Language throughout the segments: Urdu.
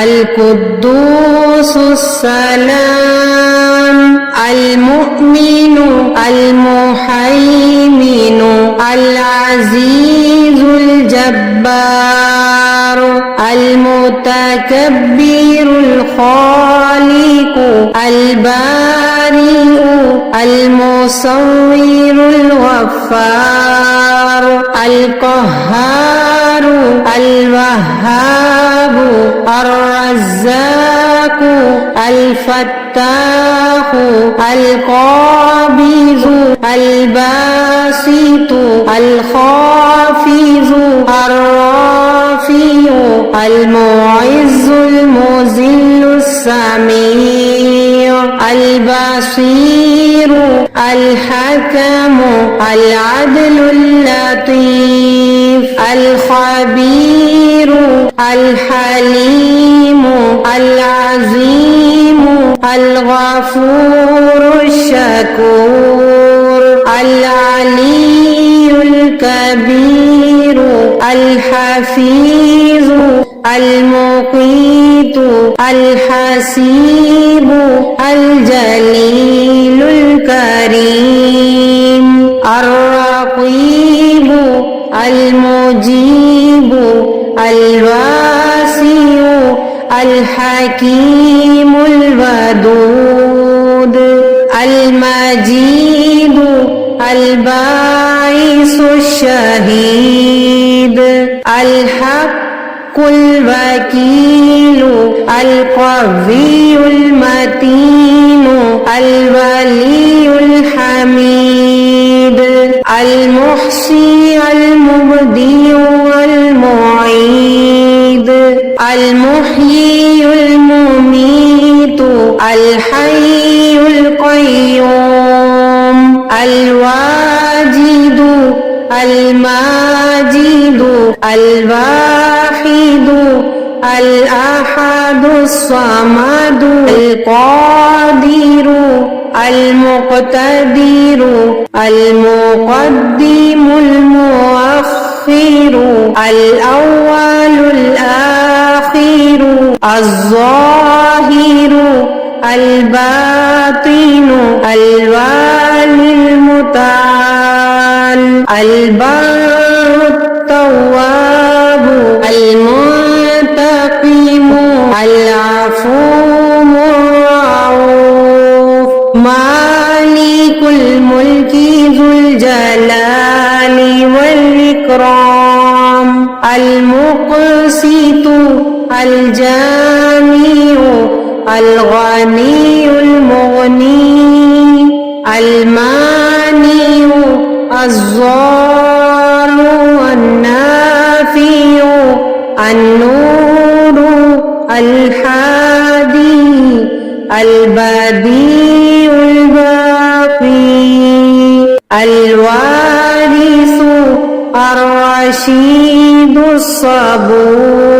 القدوس السلام المؤمن المهيمن العزيز الجبار المتكبر الخالق البارئ المصور الغفار القهار الوهاب الرزاق الفتاح القابض الباسط الخافض الرافع المعز المذل السميع البصير الحكم العدل اللطيف الخبير الحليم العظيم الغفور الشكور العلي الكبير الحفيظ المقيت الحسيب الجليل الكريم الرقيب المجيب الواسع الحكيم الودود المجيد الباعث الشهيد الحق الوكيل القوي المتين الولي الحميد المحصي المبدئ المعيد المحيي المميت الحي القيوم الواجد الماجد الواحد الأحد الصمد القادر المقتدر المقدم المؤخر الأول الآخر الظاهر الباطن الوالي المتعال البر التواب المنتقم العفو الرؤوف مالك الملك ذو الجلال والإكرام المقسط الجامع الغني المغني المانع الضار والنافع النور الحادي البديع الباقي الوارث الرشيد الصبور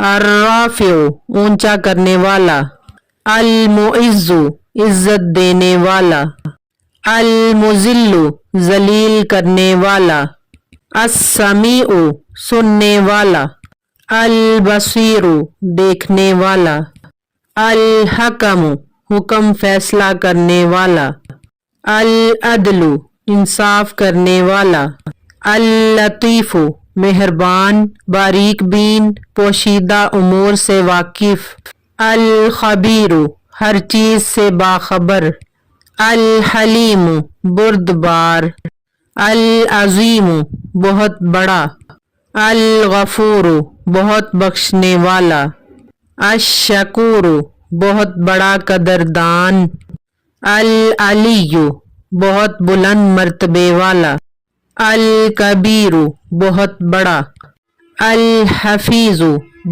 الرافع اونچا کرنے والا، المعز عزت دینے والا، المذل ذلیل کرنے والا، السمیع سننے والا، البصیر دیکھنے والا، الحکم حکم فیصلہ کرنے والا، العدل انصاف کرنے والا، اللطیف مہربان باریک بین پوشیدہ امور سے واقف، الخبیر ہر چیز سے باخبر، الحلیم بردبار، العظیم بہت بڑا، الغفور بہت بخشنے والا، الشکور بہت بڑا قدردان، العلی بہت بلند مرتبے والا، الکبیر بہت بڑا، الحفیظ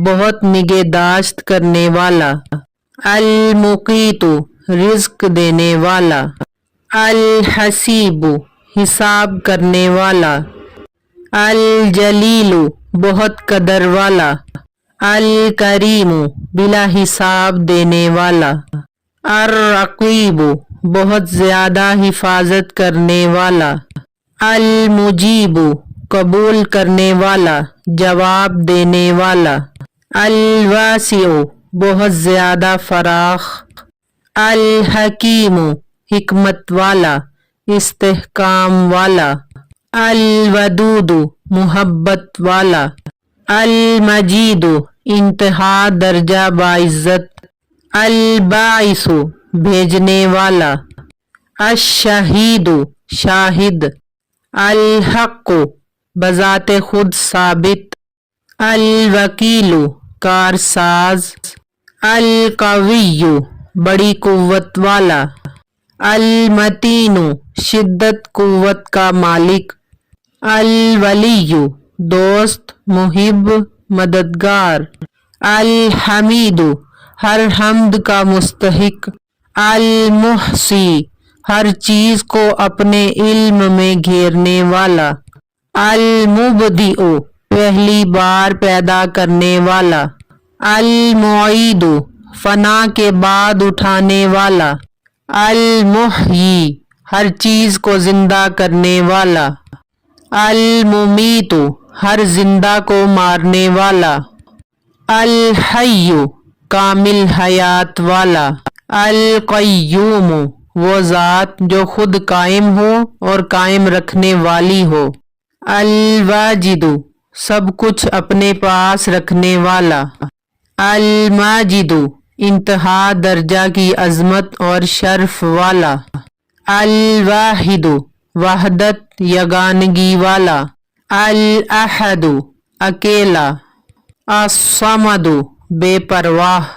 بہت نگہداشت کرنے والا، المقیت رزق دینے والا، الحسیب حساب کرنے والا، الجلیل بہت قدر والا، الکریم بلا حساب دینے والا، الرقیب بہت زیادہ حفاظت کرنے والا، المجیب قبول کرنے والا جواب دینے والا، الواسع بہت زیادہ فراخ، الحکیم حکمت والا استحکام والا، الودود محبت والا، المجید انتہا درجہ باعزت، الباعث بھیجنے والا، الشہید شاہد، الحق بذات خود ثابت، الوکیل کارساز، القوی بڑی قوت والا، المتین شدت قوت کا مالک، الولی دوست محب مددگار، الحمید ہر حمد کا مستحق، المحصی ہر چیز کو اپنے علم میں گھیرنے والا، المبدئ پہلی بار پیدا کرنے والا، المعید فنا کے بعد اٹھانے والا، المحیی ہر چیز کو زندہ کرنے والا، الممیت ہر زندہ کو مارنے والا، الحی کامل حیات والا، القیوم وہ ذات جو خود قائم ہو اور قائم رکھنے والی ہو، الواجد سب کچھ اپنے پاس رکھنے والا، الماجد انتہا درجہ کی عظمت اور شرف والا، الواحد وحدت یگانگی والا، الاحد اکیلا، الصمد بے پرواہ،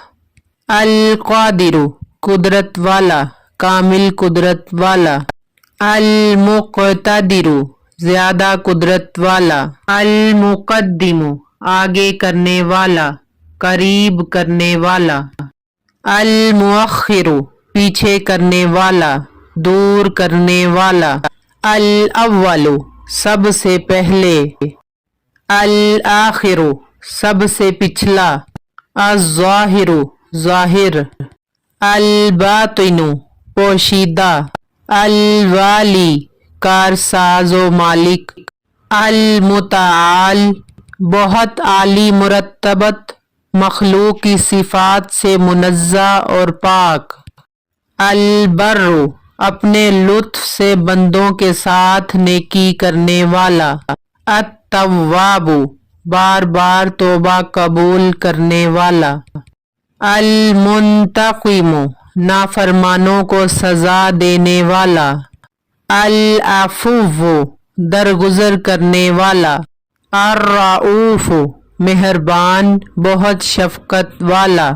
القادر قدرت والا کامل قدرت والا، المقتدر زیادہ قدرت والا، المقدم آگے کرنے والا قریب کرنے والا، المؤخر پیچھے کرنے والا دور کرنے والا، الاول سب سے پہلے، الآخر سب سے پچھلا، الظاہر ظاہر، الباطن پوشیدہ، الوالی کارساز و مالک، المتعال بہت عالی مرتبت مخلوق کی صفات سے منزہ اور پاک، البر اپنے لطف سے بندوں کے ساتھ نیکی کرنے والا، التواب بار بار توبہ قبول کرنے والا، المنتقم نافرمانوں کو سزا دینے والا، العفو درگزر کرنے والا، الرؤوف مہربان بہت شفقت والا،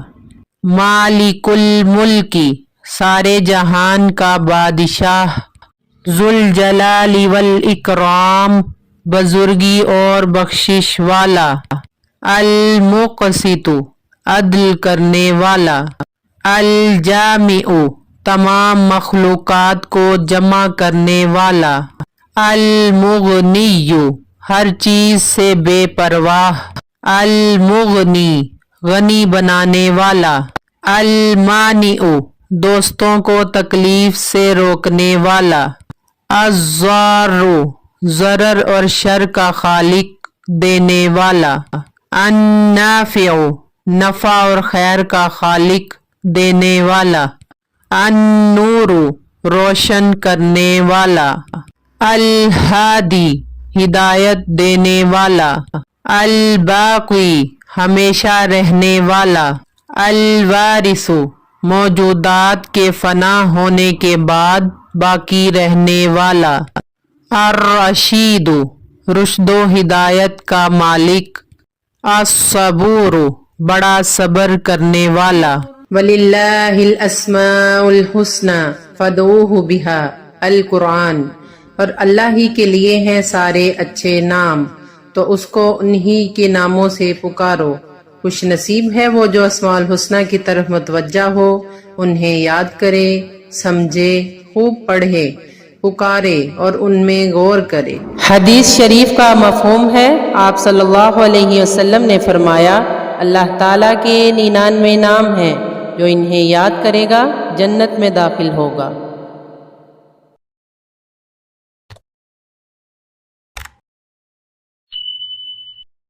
مالک الملک سارے جہان کا بادشاہ، ذوالجلال والاکرام بزرگی اور بخشش والا، المقسط عدل کرنے والا، الجامع تمام مخلوقات کو جمع کرنے والا، المغنی ہر چیز سے بے پرواہ، المغنی غنی بنانے والا، المانع دوستوں کو تکلیف سے روکنے والا، الضار ضرر اور شر کا خالق دینے والا، النافع نفع اور خیر کا خالق دینے والا، النور روشن کرنے والا، الہادی ہدایت دینے والا، الباقی ہمیشہ رہنے والا، الوارث موجودات کے فنا ہونے کے بعد باقی رہنے والا، الرشید رشد و ہدایت کا مالک، الصبور بڑا صبر کرنے والا۔ وَلِلَّهِ الْأَسْمَاءُ الْحُسْنَى فَادْعُوهُ بِهَا القرآن، اور اللہ ہی کے لیے ہیں سارے اچھے نام، تو اس کو انہی کے ناموں سے پکارو۔ خوش نصیب ہے وہ جو اسماء الحسنہ کی طرف متوجہ ہو، انہیں یاد کرے، سمجھے، خوب پڑھے، پکارے اور ان میں غور کرے۔ حدیث شریف کا مفہوم ہے، آپ صلی اللہ علیہ وسلم نے فرمایا، اللہ تعالیٰ کے 99 نام ہیں، جو انہیں یاد کرے گا جنت میں داخل ہوگا۔